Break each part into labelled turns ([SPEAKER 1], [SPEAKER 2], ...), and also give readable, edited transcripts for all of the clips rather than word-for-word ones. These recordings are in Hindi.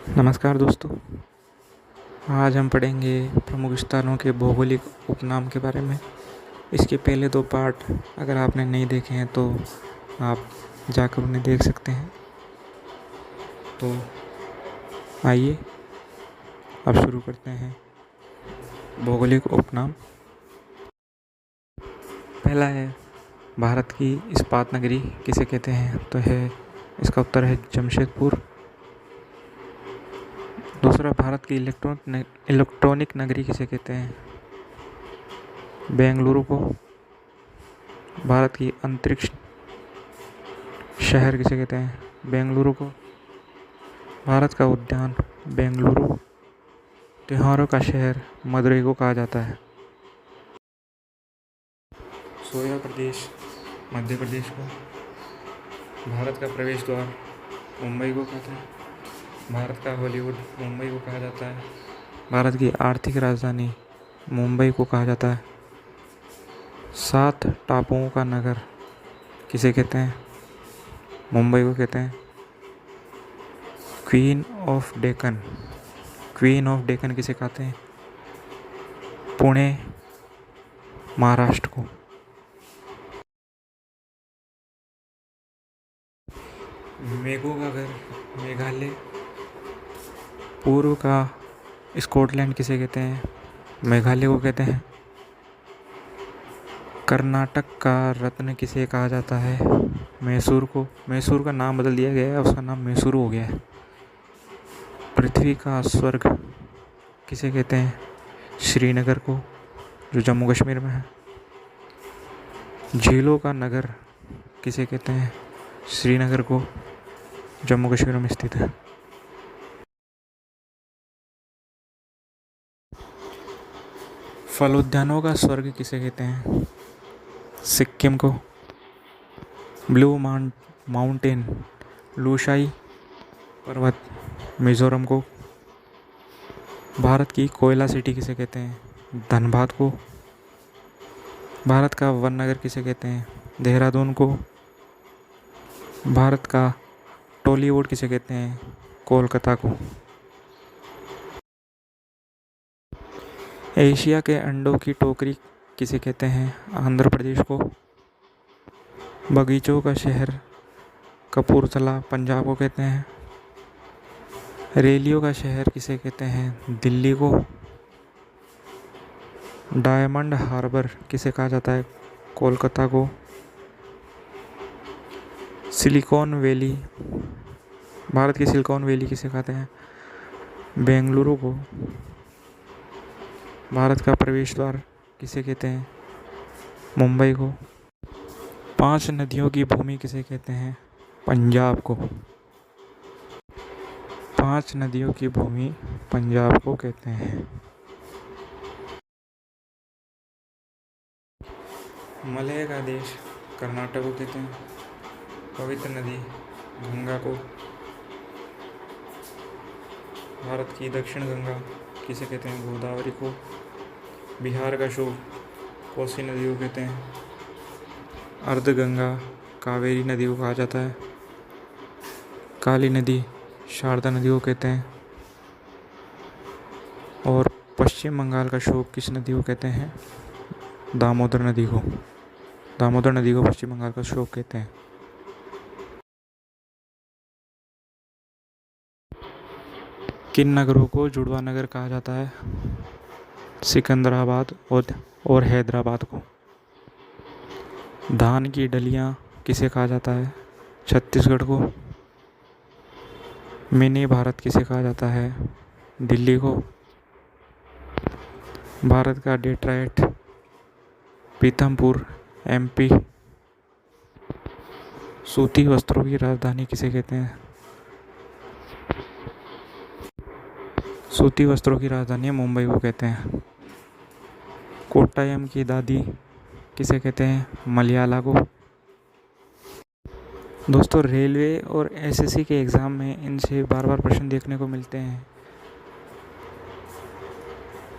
[SPEAKER 1] नमस्कार दोस्तों। आज हम पढ़ेंगे प्रमुख स्थानों के भौगोलिक उपनाम के बारे में। इसके पहले दो पार्ट अगर आपने नहीं देखे हैं तो आप जाकर उन्हें देख सकते हैं। तो आइए अब शुरू करते हैं। भौगोलिक उपनाम पहला है, भारत की इस्पात नगरी किसे कहते हैं? तो इसका उत्तर है जमशेदपुर। दूसरा, भारत की इलेक्ट्रॉनिक नगरी किसे कहते हैं? बेंगलुरु को। भारत की अंतरिक्ष शहर किसे कहते हैं? बेंगलुरु को। भारत का उद्यान बेंगलुरु। त्योहारों का शहर मदुरई को कहा जाता है। सोया प्रदेश मध्य प्रदेश को। भारत का प्रवेश द्वार मुंबई को कहते हैं। भारत का हॉलीवुड मुंबई को कहा जाता है। भारत की आर्थिक राजधानी मुंबई को कहा जाता है। 7 टापुओं का नगर किसे कहते हैं? मुंबई को कहते हैं। क्वीन ऑफ डेक्कन किसे कहते हैं? पुणे महाराष्ट्र को। मेघों का घर मेघालय। पूर्व का स्कॉटलैंड किसे कहते हैं? मेघालय को कहते हैं। कर्नाटक का रत्न किसे कहा जाता है? मैसूर को। मैसूर का नाम बदल दिया गया है, उसका नाम मैसूर हो गया है। पृथ्वी का स्वर्ग किसे कहते हैं? श्रीनगर को, जो जम्मू कश्मीर में है। झीलों का नगर किसे कहते हैं? श्रीनगर को, जम्मू कश्मीर में स्थित है। फलोद्यानों का स्वर्ग किसे कहते हैं? सिक्किम को। ब्लू माउंटेन लूशाई पर्वत मिजोरम को। भारत की कोयला सिटी किसे कहते हैं? धनबाद को। भारत का वन नगर किसे कहते हैं? देहरादून को। भारत का टॉलीवुड किसे कहते हैं? कोलकाता को। एशिया के अंडों की टोकरी किसे कहते हैं? आंध्र प्रदेश को। बगीचों का शहर कपूरथला पंजाब को कहते हैं। रेलियों का शहर किसे कहते हैं? दिल्ली को। डायमंड हार्बर किसे कहा जाता है? कोलकाता को। सिलिकॉन वैली भारत की सिलिकॉन वैली किसे कहते हैं? बेंगलुरु को। भारत का प्रवेश द्वार किसे कहते हैं? मुंबई को। 5 नदियों की भूमि किसे कहते हैं? पंजाब को। 5 नदियों की भूमि पंजाब को कहते हैं। मलय का देश कर्नाटक को कहते हैं। पवित्र नदी गंगा को। भारत की दक्षिण गंगा किसे कहते हैं? गोदावरी को। बिहार का शोर कोसी नदी को कहते हैं। अर्ध गंगा कावेरी नदी को कहा जाता है। काली नदी शारदा नदी को कहते हैं। और पश्चिम बंगाल का शोक किस नदी को कहते हैं? दामोदर नदी को। दामोदर नदी को पश्चिम बंगाल का शोक कहते हैं। किन नगरों को जुड़वा नगर कहा जाता है? सिकंदराबाद और हैदराबाद को। धान की डलियां किसे कहा जाता है? छत्तीसगढ़ को। मिनी भारत किसे कहा जाता है? दिल्ली को। भारत का डेट्रॉइट पीथमपुर एमपी। सूती वस्त्रों की राजधानी किसे कहते हैं? सूती वस्त्रों की राजधानी मुंबई को कहते हैं। कोट्टायम की दादी किसे कहते हैं? मलयाला को। दोस्तों, रेलवे और एसएससी के एग्ज़ाम में इनसे बार बार प्रश्न देखने को मिलते हैं,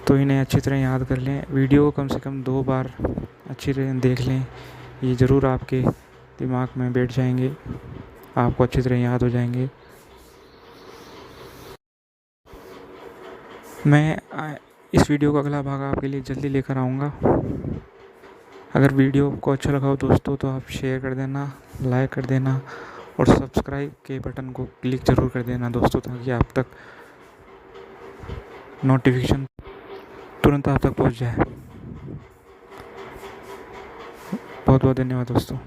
[SPEAKER 1] तो इन्हें अच्छी तरह याद कर लें। वीडियो को कम से कम 2 बार अच्छी तरह देख लें। ये ज़रूर आपके दिमाग में बैठ जाएंगे, आपको अच्छी तरह याद हो जाएंगे। इस वीडियो का अगला भाग आपके लिए जल्दी लेकर आऊँगा। अगर वीडियो को अच्छा लगा हो दोस्तों तो आप शेयर कर देना, लाइक कर देना और सब्सक्राइब के बटन को क्लिक ज़रूर कर देना दोस्तों, ताकि आप तक नोटिफिकेशन तुरंत आप तक पहुंच जाए। बहुत बहुत धन्यवाद दोस्तों।